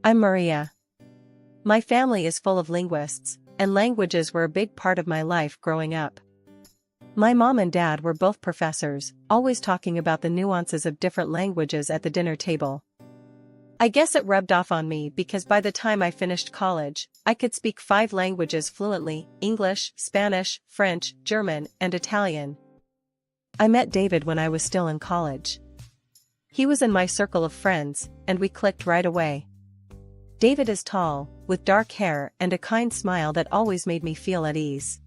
I'm Maria. My family is full of linguists, and languages were a big part of my life growing up. My mom and dad were both professors, always talking about the nuances of different languages at the dinner table. I guess it rubbed off on me because by the time I finished college, I could speak 5 languages fluently: English, Spanish, French, German, and Italian. I met David when I was still in college. He was in my circle of friends, and we clicked right away. David is tall, with dark hair and a kind smile that always made me feel at ease.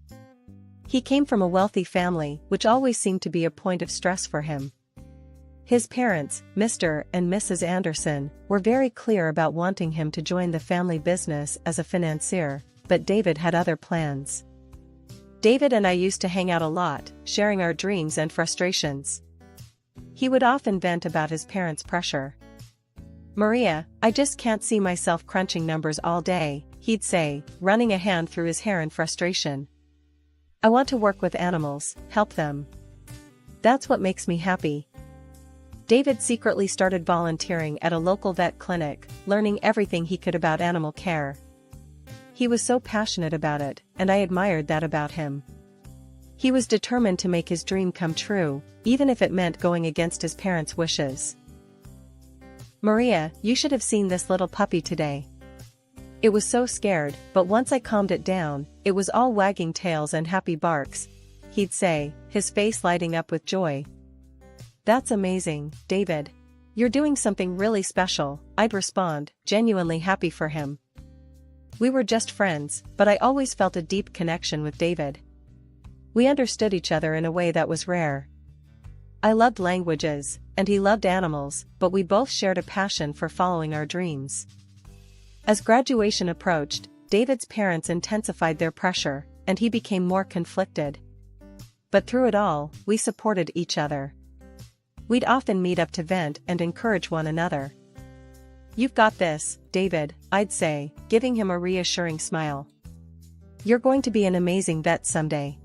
He came from a wealthy family, which always seemed to be a point of stress for him. His parents, Mr. and Mrs. Anderson, were very clear about wanting him to join the family business as a financier, but David had other plans. David and I used to hang out a lot, sharing our dreams and frustrations. He would often vent about his parents' pressure. "Maria, I just can't see myself crunching numbers all day," he'd say, running a hand through his hair in frustration. "I want to work with animals, help them. That's what makes me happy." David secretly started volunteering at a local vet clinic, learning everything he could about animal care. He was so passionate about it, and I admired that about him. He was determined to make his dream come true, even if it meant going against his parents' wishes. "Maria, you should have seen this little puppy today. It was so scared, but once I calmed it down, it was all wagging tails and happy barks," he'd say, his face lighting up with joy. "That's amazing, David. You're doing something really special," I'd respond, genuinely happy for him. We were just friends, but I always felt a deep connection with David. We understood each other in a way that was rare. I loved languages, and he loved animals, but we both shared a passion for following our dreams. As graduation approached, David's parents intensified their pressure, and he became more conflicted. But through it all, we supported each other. We'd often meet up to vent and encourage one another. "You've got this, David," I'd say, giving him a reassuring smile. "You're going to be an amazing vet someday.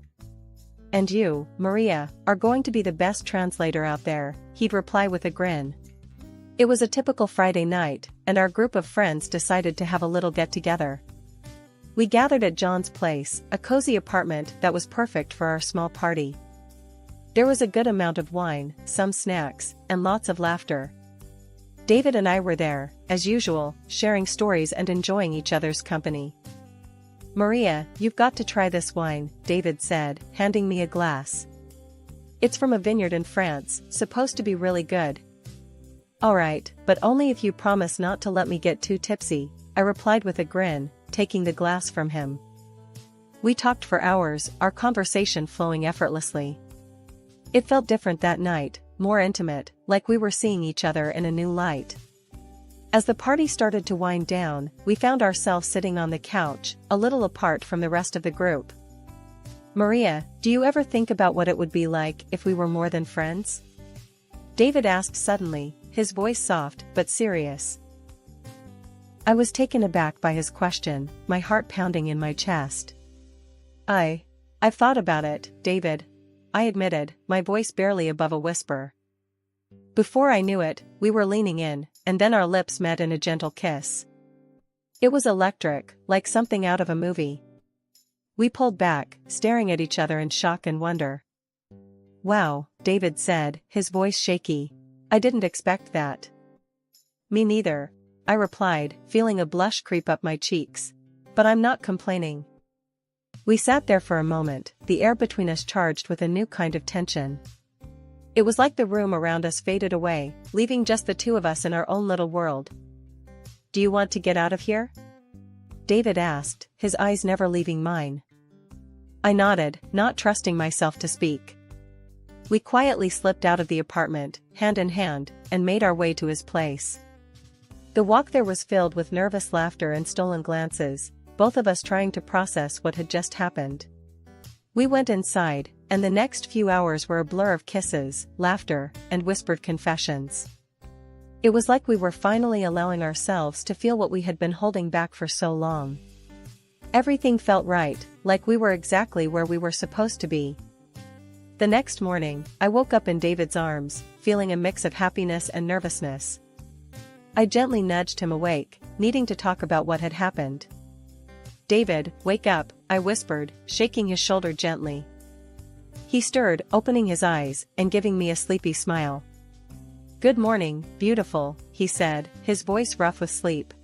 And you, Maria, are going to be the best translator out there," he'd reply with a grin. It was a typical Friday night, and our group of friends decided to have a little get-together. We gathered at John's place, a cozy apartment that was perfect for our small party. There was a good amount of wine, some snacks, and lots of laughter. David and I were there, as usual, sharing stories and enjoying each other's company. "Maria, you've got to try this wine," David said, handing me a glass. "It's from a vineyard in France, supposed to be really good." "All right, but only if you promise not to let me get too tipsy," I replied with a grin, taking the glass from him. We talked for hours, our conversation flowing effortlessly. It felt different that night, more intimate, like we were seeing each other in a new light. As the party started to wind down, we found ourselves sitting on the couch, a little apart from the rest of the group. "Maria, do you ever think about what it would be like if we were more than friends?" David asked suddenly, his voice soft but serious. I was taken aback by his question, my heart pounding in my chest. I've thought about it, David," I admitted, my voice barely above a whisper. Before I knew it, we were leaning in, and then our lips met in a gentle kiss. It was electric, like something out of a movie. We pulled back, staring at each other in shock and wonder. "Wow," David said, his voice shaky. "I didn't expect that." "Me neither," I replied, feeling a blush creep up my cheeks. "But I'm not complaining." We sat there for a moment, the air between us charged with a new kind of tension. It was like the room around us faded away, leaving just the two of us in our own little world. "Do you want to get out of here?" David asked, his eyes never leaving mine. I nodded, not trusting myself to speak. We quietly slipped out of the apartment, hand in hand, and made our way to his place. The walk there was filled with nervous laughter and stolen glances, both of us trying to process what had just happened. We went inside, and the next few hours were a blur of kisses, laughter, and whispered confessions. It was like we were finally allowing ourselves to feel what we had been holding back for so long. Everything felt right, like we were exactly where we were supposed to be. The next morning, I woke up in David's arms, feeling a mix of happiness and nervousness. I gently nudged him awake, needing to talk about what had happened. "David, wake up," I whispered, shaking his shoulder gently. He stirred, opening his eyes, and giving me a sleepy smile. "Good morning, beautiful," he said, his voice rough with sleep.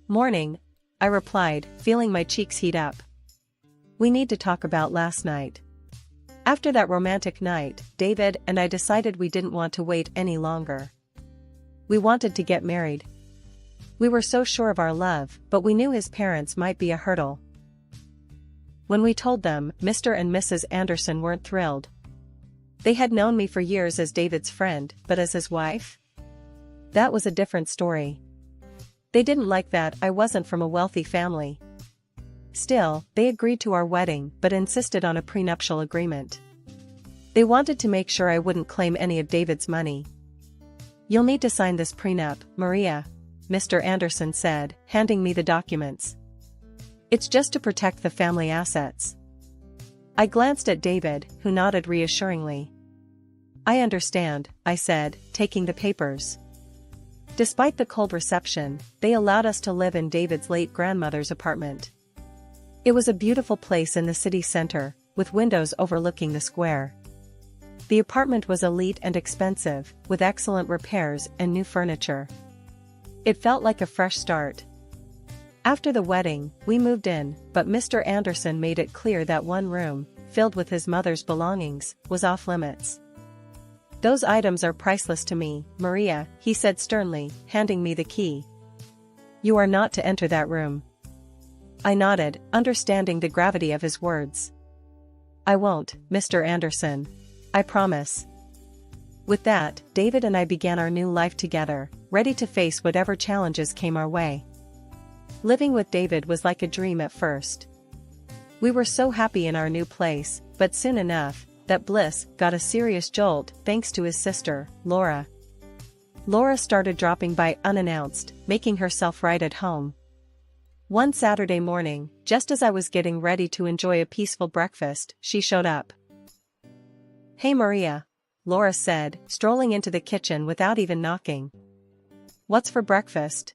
"Morning," I replied, feeling my cheeks heat up. "We need to talk about last night." After that romantic night, David and I decided we didn't want to wait any longer. We wanted to get married. We were so sure of our love, but we knew his parents might be a hurdle. When we told them, Mr. and Mrs. Anderson weren't thrilled. They had known me for years as David's friend, but as his wife? That was a different story. They didn't like that I wasn't from a wealthy family. Still, they agreed to our wedding but insisted on a prenuptial agreement. They wanted to make sure I wouldn't claim any of David's money. "You'll need to sign this prenup, Maria," Mr. Anderson said, handing me the documents. "It's just to protect the family assets." I glanced at David, who nodded reassuringly. "I understand," I said, taking the papers. Despite the cold reception, they allowed us to live in David's late grandmother's apartment. It was a beautiful place in the city center, with windows overlooking the square. The apartment was elite and expensive, with excellent repairs and new furniture. It felt like a fresh start. After the wedding, we moved in, but Mr. Anderson made it clear that one room, filled with his mother's belongings, was off limits. "Those items are priceless to me, Maria," he said sternly, handing me the key. "You are not to enter that room." I nodded, understanding the gravity of his words. "I won't, Mr. Anderson. I promise." With that, David and I began our new life together, ready to face whatever challenges came our way. Living with David was like a dream at first. We were so happy in our new place, but soon enough, that bliss got a serious jolt thanks to his sister, Laura. Laura started dropping by unannounced, making herself right at home. One Saturday morning, just as I was getting ready to enjoy a peaceful breakfast, she showed up. "Hey Maria," Laura said, strolling into the kitchen without even knocking. "What's for breakfast?"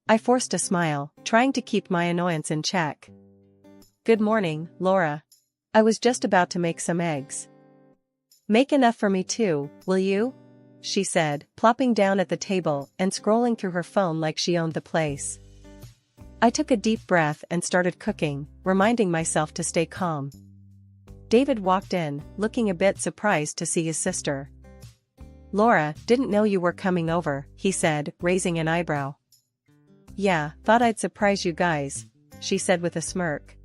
I forced a smile, trying to keep my annoyance in check. "Good morning, Laura. I was just about to make some eggs." "Make enough for me too, will you?" she said, plopping down at the table and scrolling through her phone like she owned the place. I took a deep breath and started cooking, reminding myself to stay calm. David walked in, looking a bit surprised to see his sister. "Laura, didn't know you were coming over," he said, raising an eyebrow. "Yeah, thought I'd surprise you guys," she said with a smirk.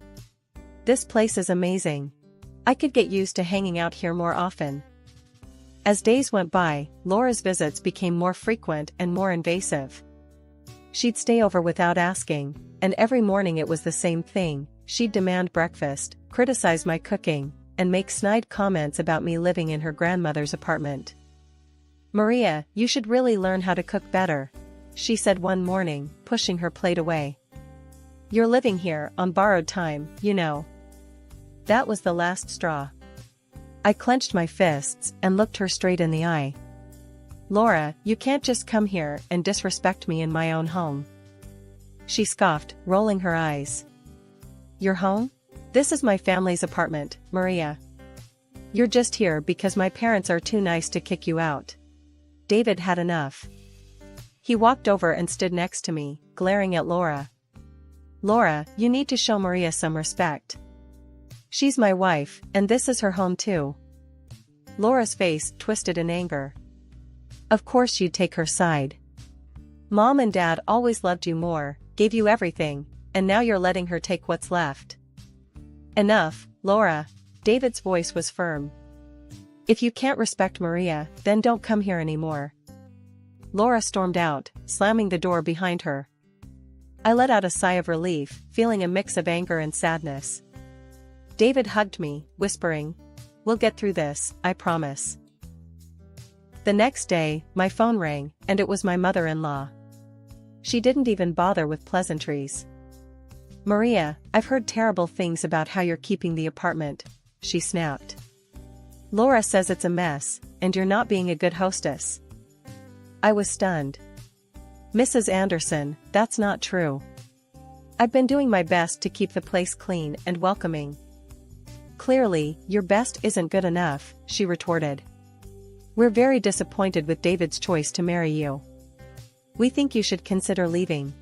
"This place is amazing. I could get used to hanging out here more often." As days went by, Laura's visits became more frequent and more invasive. She'd stay over without asking, and every morning it was the same thing. She'd demand breakfast, criticize my cooking, and make snide comments about me living in her grandmother's apartment. "Maria, you should really learn how to cook better," she said one morning, pushing her plate away. "You're living here on borrowed time, you know." That was the last straw. I clenched my fists and looked her straight in the eye. "Laura, you can't just come here and disrespect me in my own home." She scoffed, rolling her eyes. "Your home? This is my family's apartment, Maria. You're just here because my parents are too nice to kick you out." David had enough. He walked over and stood next to me, glaring at Laura. "Laura, you need to show Maria some respect. She's my wife, and this is her home too." Laura's face twisted in anger. "Of course you'd take her side. Mom and Dad always loved you more, gave you everything, and now you're letting her take what's left." "Enough, Laura." David's voice was firm. "If you can't respect Maria, then don't come here anymore." Laura stormed out, slamming the door behind her. I let out a sigh of relief, feeling a mix of anger and sadness. David hugged me, whispering, "We'll get through this, I promise." The next day, my phone rang, and it was my mother-in-law. She didn't even bother with pleasantries. "Maria, I've heard terrible things about how you're keeping the apartment," she snapped. "Laura says it's a mess, and you're not being a good hostess." I was stunned. Mrs. Anderson, that's not true. I've been doing my best to keep the place clean and welcoming. Clearly, your best isn't good enough, she retorted. We're very disappointed with David's choice to marry you. We think you should consider leaving.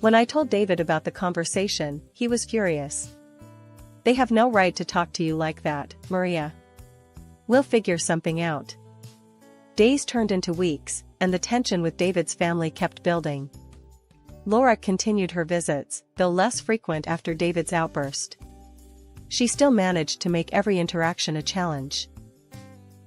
When I told David about the conversation, he was furious. They have no right to talk to you like that, Maria. We'll figure something out. Days turned into weeks, and the tension with David's family kept building. Laura continued her visits, though less frequent after David's outburst. She still managed to make every interaction a challenge.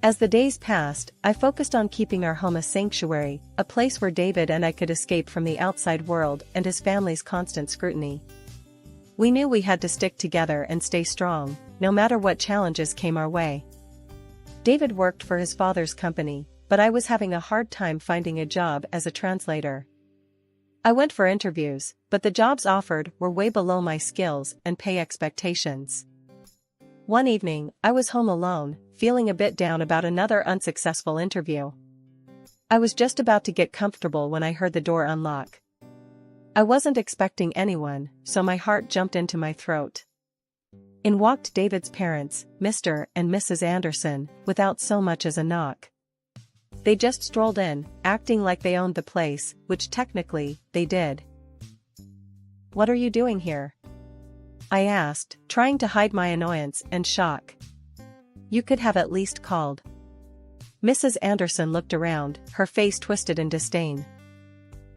As the days passed, I focused on keeping our home a sanctuary, a place where David and I could escape from the outside world and his family's constant scrutiny. We knew we had to stick together and stay strong, no matter what challenges came our way. David worked for his father's company, but I was having a hard time finding a job as a translator. I went for interviews, but the jobs offered were way below my skills and pay expectations. One evening, I was home alone, feeling a bit down about another unsuccessful interview. I was just about to get comfortable when I heard the door unlock. I wasn't expecting anyone, so my heart jumped into my throat. In walked David's parents, Mr. and Mrs. Anderson, without so much as a knock. They just strolled in, acting like they owned the place, which technically, they did. "What are you doing here?" I asked, trying to hide my annoyance and shock. "You could have at least called." Mrs. Anderson looked around, her face twisted in disdain.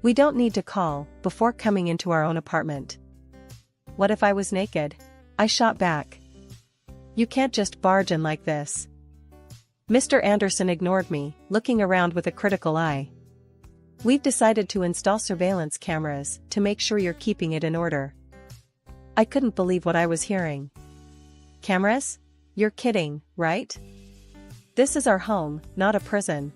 "We don't need to call, before coming into our own apartment." "What if I was naked?" I shot back. "You can't just barge in like this." Mr. Anderson ignored me, looking around with a critical eye. "We've decided to install surveillance cameras to make sure you're keeping it in order." I couldn't believe what I was hearing. "Cameras? You're kidding, right? This is our home, not a prison."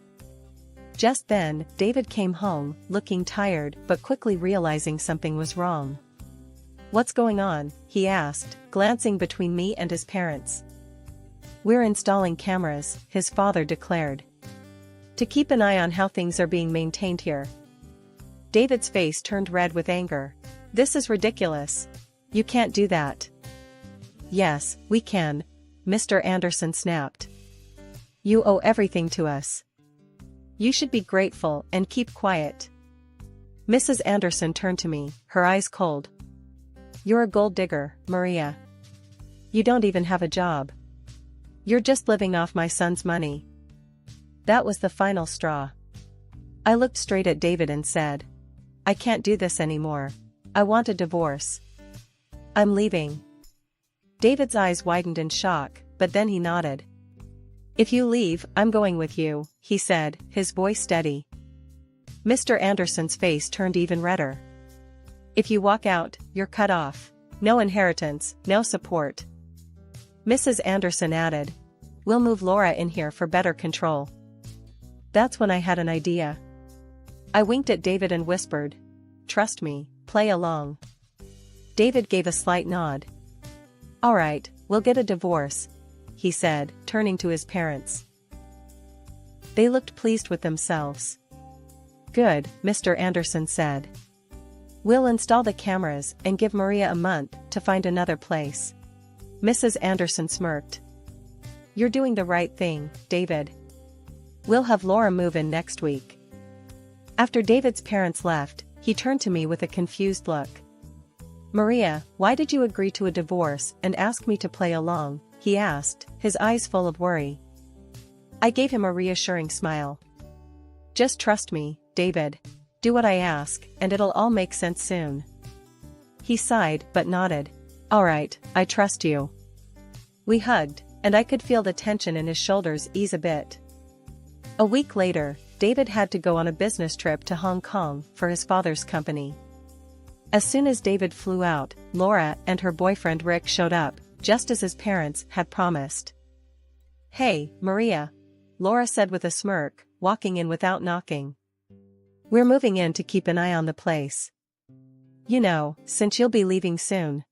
Just then, David came home, looking tired but quickly realizing something was wrong. "What's going on?" he asked, glancing between me and his parents. "We're installing cameras," his father declared. "To keep an eye on how things are being maintained here." David's face turned red with anger. "This is ridiculous. You can't do that." "Yes, we can," Mr. Anderson snapped. "You owe everything to us. You should be grateful and keep quiet." Mrs. Anderson turned to me, her eyes cold. "You're a gold digger, Maria. You don't even have a job. You're just living off my son's money." That was the final straw. I looked straight at David and said, "I can't do this anymore. I want a divorce. I'm leaving." David's eyes widened in shock, but then he nodded. "If you leave, I'm going with you," he said, his voice steady. Mr. Anderson's face turned even redder. "If you walk out, you're cut off. No inheritance, no support." Mrs. Anderson added, "We'll move Laura in here for better control." That's when I had an idea. I winked at David and whispered, "Trust me, play along." David gave a slight nod. "All right, we'll get a divorce," he said, turning to his parents. They looked pleased with themselves. "Good," Mr. Anderson said. "We'll install the cameras and give Maria a month to find another place." Mrs. Anderson smirked. "You're doing the right thing, David. We'll have Laura move in next week." After David's parents left, he turned to me with a confused look. "Maria, why did you agree to a divorce and ask me to play along?" he asked, his eyes full of worry. I gave him a reassuring smile. "Just trust me, David. Do what I ask, and it'll all make sense soon." He sighed but nodded. "All right, I trust you." We hugged, and I could feel the tension in his shoulders ease a bit. A week later, David had to go on a business trip to Hong Kong for his father's company. As soon as David flew out, Laura and her boyfriend Rick showed up, just as his parents had promised. "Hey, Maria," Laura said with a smirk, walking in without knocking. "We're moving in to keep an eye on the place. You know, since you'll be leaving soon."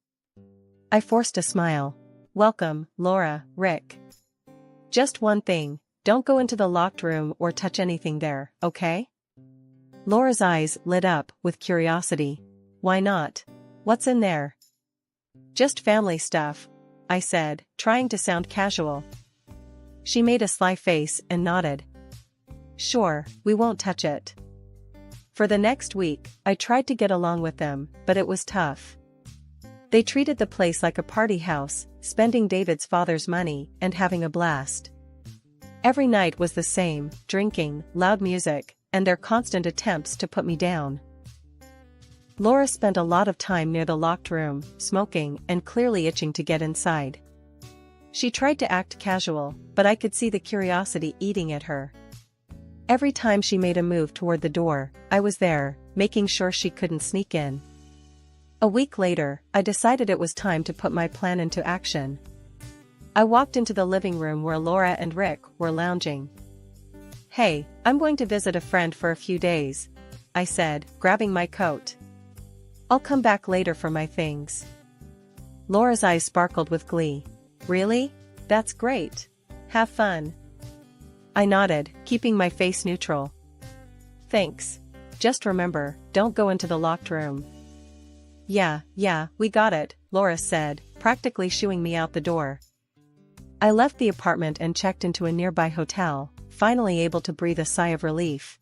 I forced a smile. "Welcome, Laura, Rick. Just one thing, don't go into the locked room or touch anything there, okay?" Laura's eyes lit up with curiosity. Why not? What's in there? Just family stuff, I said, trying to sound casual. She made a sly face and nodded. Sure, we won't touch it. For the next week, I tried to get along with them, but it was tough. They treated the place like a party house, spending David's father's money and having a blast. Every night was the same, drinking, loud music, and their constant attempts to put me down. Laura spent a lot of time near the locked room, smoking and clearly itching to get inside. She tried to act casual, but I could see the curiosity eating at her. Every time she made a move toward the door, I was there, making sure she couldn't sneak in. A week later, I decided it was time to put my plan into action. I walked into the living room where Laura and Rick were lounging. Hey, I'm going to visit a friend for a few days, I said, grabbing my coat. I'll come back later for my things. Laura's eyes sparkled with glee. Really? That's great. Have fun. I nodded, keeping my face neutral. Thanks. Just remember, don't go into the locked room. Yeah, we got it, Laura said, practically shooing me out the door. I left the apartment and checked into a nearby hotel, finally able to breathe a sigh of relief.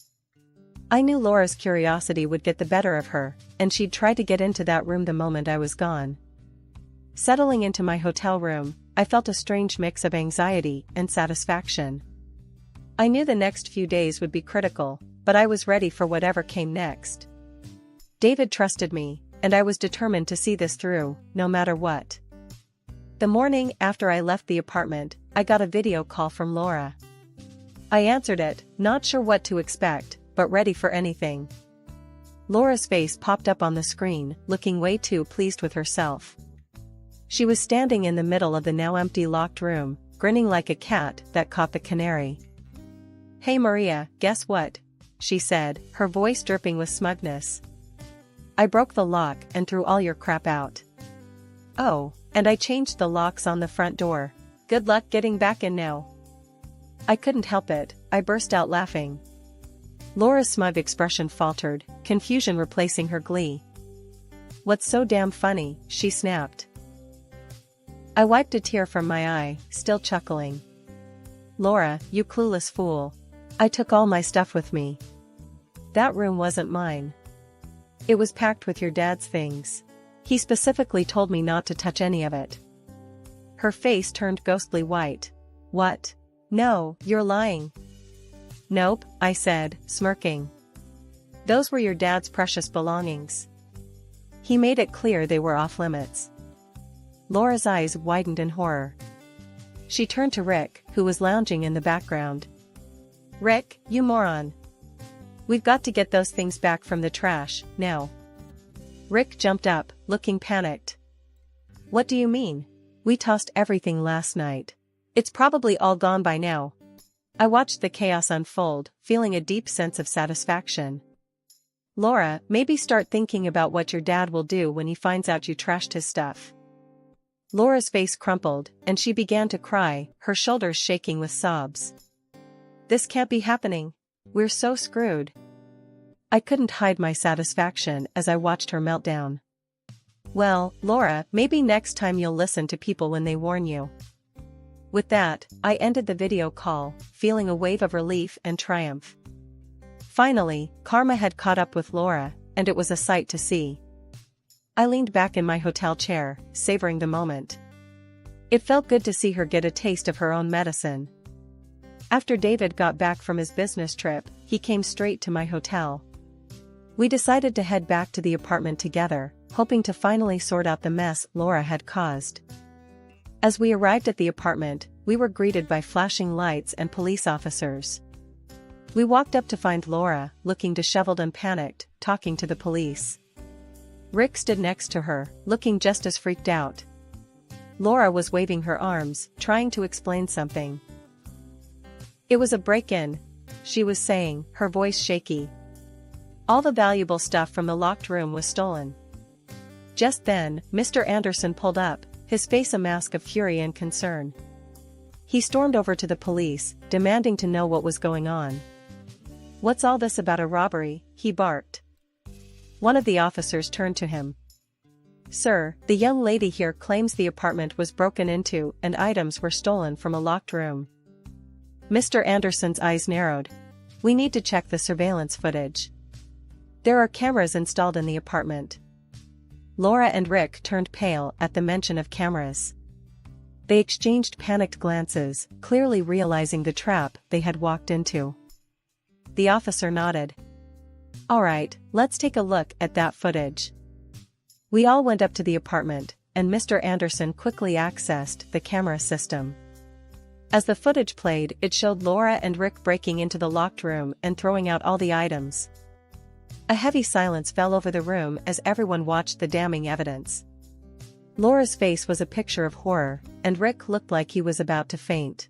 I knew Laura's curiosity would get the better of her, and she'd try to get into that room the moment I was gone. Settling into my hotel room, I felt a strange mix of anxiety and satisfaction. I knew the next few days would be critical, but I was ready for whatever came next. David trusted me, and I was determined to see this through, no matter what. The morning after I left the apartment, I got a video call from Laura. I answered it, not sure what to expect, but ready for anything. Laura's face popped up on the screen, looking way too pleased with herself. She was standing in the middle of the now empty locked room, grinning like a cat that caught the canary. Hey Maria, guess what? She said, her voice dripping with smugness. I broke the lock and threw all your crap out. Oh, and I changed the locks on the front door. Good luck getting back in now. I couldn't help it, I burst out laughing. Laura's smug expression faltered, confusion replacing her glee. What's so damn funny? She snapped. I wiped a tear from my eye, still chuckling. Laura, you clueless fool. I took all my stuff with me. That room wasn't mine. It was packed with your dad's things. He specifically told me not to touch any of it. Her face turned ghostly white. What? No, you're lying. Nope, I said, smirking. Those were your dad's precious belongings. He made it clear they were off limits. Laura's eyes widened in horror. She turned to Rick, who was lounging in the background. Rick, you moron. We've got to get those things back from the trash, now. Rick jumped up, looking panicked. What do you mean? We tossed everything last night. It's probably all gone by now. I watched the chaos unfold, feeling a deep sense of satisfaction. Laura, maybe start thinking about what your dad will do when he finds out you trashed his stuff. Laura's face crumpled, and she began to cry, her shoulders shaking with sobs. This can't be happening. We're so screwed. I couldn't hide my satisfaction as I watched her meltdown. Well, Laura, maybe next time you'll listen to people when they warn you. With that, I ended the video call, feeling a wave of relief and triumph. Finally, karma had caught up with Laura, and it was a sight to see. I leaned back in my hotel chair, savoring the moment. It felt good to see her get a taste of her own medicine. After David got back from his business trip, he came straight to my hotel. We decided to head back to the apartment together, hoping to finally sort out the mess Laura had caused. As we arrived at the apartment, we were greeted by flashing lights and police officers. We walked up to find Laura, looking disheveled and panicked, talking to the police. Rick stood next to her, looking just as freaked out. Laura was waving her arms, trying to explain something. It was a break-in, she was saying, her voice shaky. All the valuable stuff from the locked room was stolen. Just then, Mr. Anderson pulled up, his face a mask of fury and concern. He stormed over to the police, demanding to know what was going on. "What's all this about a robbery?" he barked. One of the officers turned to him. "Sir, the young lady here claims the apartment was broken into and items were stolen from a locked room." Mr. Anderson's eyes narrowed. "We need to check the surveillance footage. There are cameras installed in the apartment." Laura and Rick turned pale at the mention of cameras. They exchanged panicked glances, clearly realizing the trap they had walked into. The officer nodded. "All right, let's take a look at that footage." We all went up to the apartment, and Mr. Anderson quickly accessed the camera system. As the footage played, it showed Laura and Rick breaking into the locked room and throwing out all the items. A heavy silence fell over the room as everyone watched the damning evidence. Laura's face was a picture of horror, and Rick looked like he was about to faint.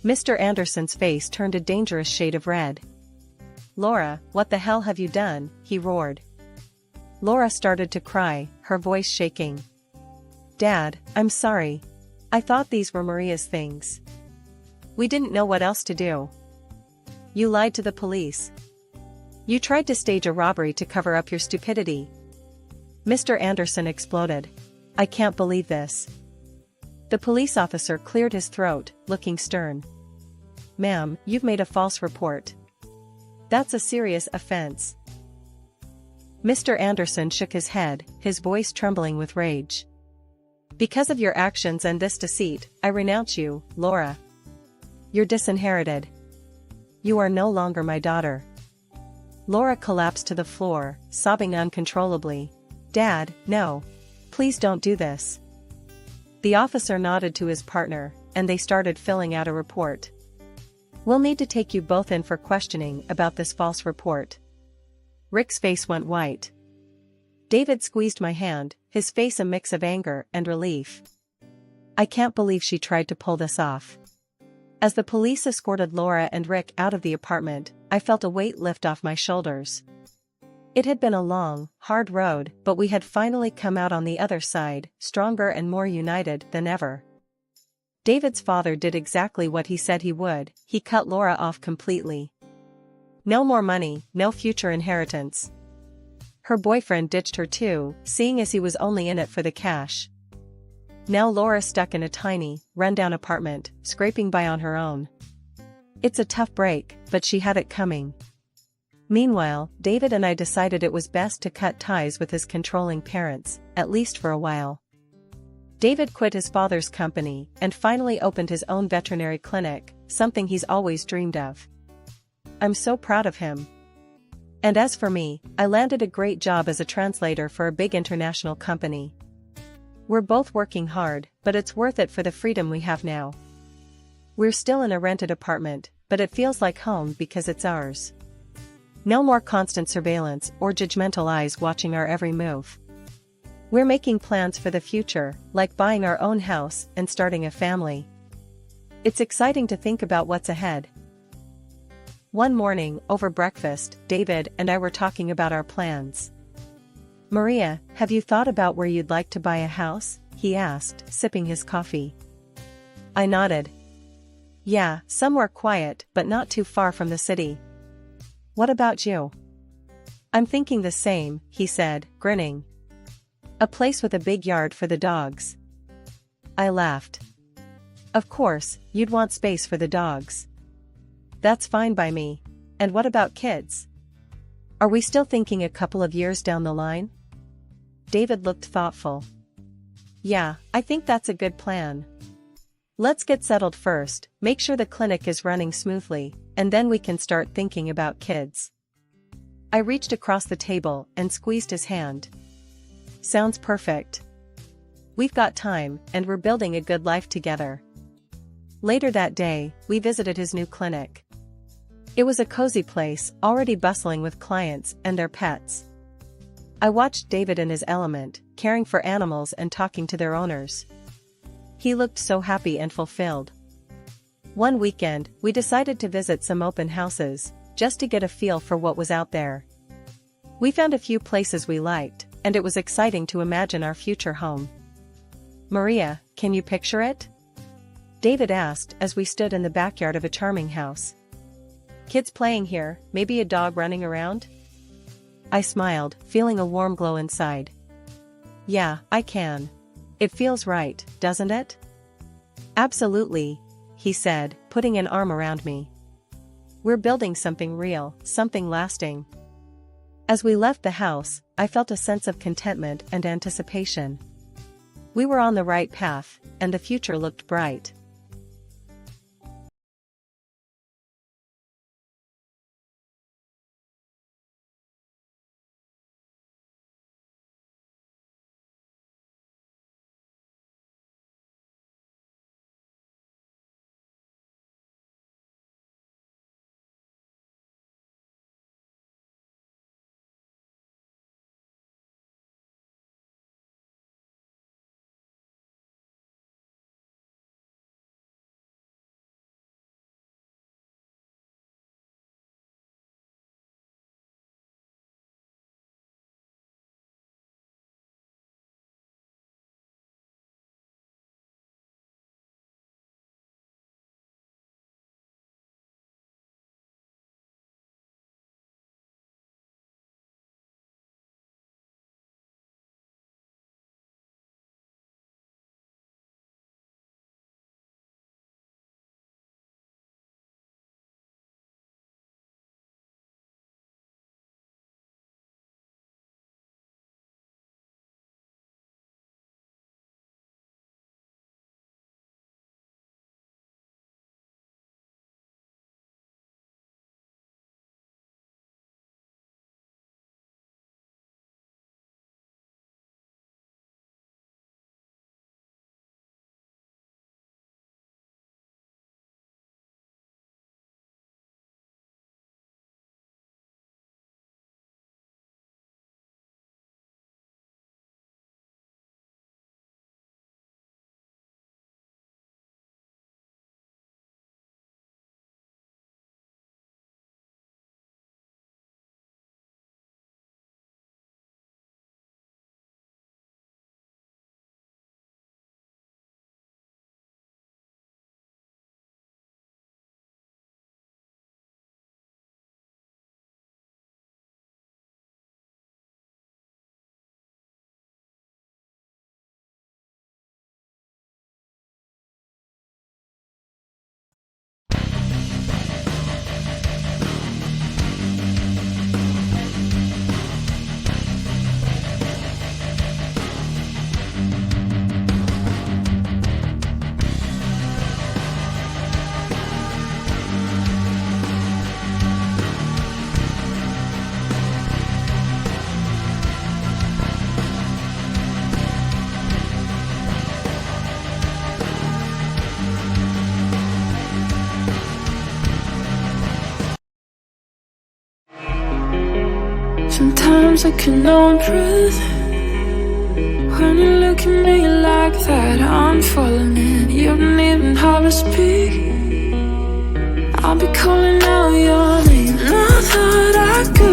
Mr. Anderson's face turned a dangerous shade of red. "Laura, what the hell have you done?" he roared. Laura started to cry, her voice shaking. "Dad, I'm sorry. I thought these were Maria's things. We didn't know what else to do. You lied to the police. You tried to stage a robbery to cover up your stupidity." Mr. Anderson exploded. "I can't believe this." The police officer cleared his throat, looking stern. "Ma'am, you've made a false report. That's a serious offense." Mr. Anderson shook his head, his voice trembling with rage. "Because of your actions and this deceit, I renounce you, Laura. You're disinherited. You are no longer my daughter." Laura collapsed to the floor, sobbing uncontrollably. "Dad, no. Please don't do this." The officer nodded to his partner, and they started filling out a report. "We'll need to take you both in for questioning about this false report." Rick's face went white. David squeezed my hand, his face a mix of anger and relief. "I can't believe she tried to pull this off." As the police escorted Laura and Rick out of the apartment, I felt a weight lift off my shoulders. It had been a long, hard road, but we had finally come out on the other side, stronger and more united than ever. David's father did exactly what he said he would. He cut Laura off completely. No more money, no future inheritance. Her boyfriend ditched her too, seeing as he was only in it for the cash. Now Laura stuck in a tiny, run-down apartment, scraping by on her own. It's a tough break, but she had it coming. Meanwhile, David and I decided it was best to cut ties with his controlling parents, at least for a while. David quit his father's company and finally opened his own veterinary clinic, something he's always dreamed of. I'm so proud of him. And as for me, I landed a great job as a translator for a big international company. We're both working hard, but it's worth it for the freedom we have now. We're still in a rented apartment, but it feels like home because it's ours. No more constant surveillance or judgmental eyes watching our every move. We're making plans for the future, like buying our own house and starting a family. It's exciting to think about what's ahead. One morning, over breakfast, David and I were talking about our plans. "Maria, have you thought about where you'd like to buy a house?" he asked, sipping his coffee. I nodded. "Yeah, somewhere quiet, but not too far from the city." "What about you?" "I'm thinking the same," he said, grinning. "A place with a big yard for the dogs." I laughed. "Of course, you'd want space for the dogs." "That's fine by me. And what about kids? Are we still thinking a couple of years down the line?" David looked thoughtful. "Yeah, I think that's a good plan. Let's get settled first, make sure the clinic is running smoothly, and then we can start thinking about kids." I reached across the table and squeezed his hand. "Sounds perfect. We've got time, and we're building a good life together." Later that day, we visited his new clinic. It was a cozy place, already bustling with clients and their pets. I watched David in his element, caring for animals and talking to their owners. He looked so happy and fulfilled. One weekend, we decided to visit some open houses, just to get a feel for what was out there. We found a few places we liked, and it was exciting to imagine our future home. "Maria, can you picture it?" David asked as we stood in the backyard of a charming house. Kids playing here, maybe a dog running around? I smiled, feeling a warm glow inside. Yeah, I can. It feels right, doesn't it? Absolutely, he said, putting an arm around me. We're building something real, something lasting. As we left the house, I felt a sense of contentment and anticipation. We were on the right path, and the future looked bright. Sometimes I cannot breathe when you look at me like that. I'm falling in. You don't even have to speak. I'll be calling out your name. And I thought I could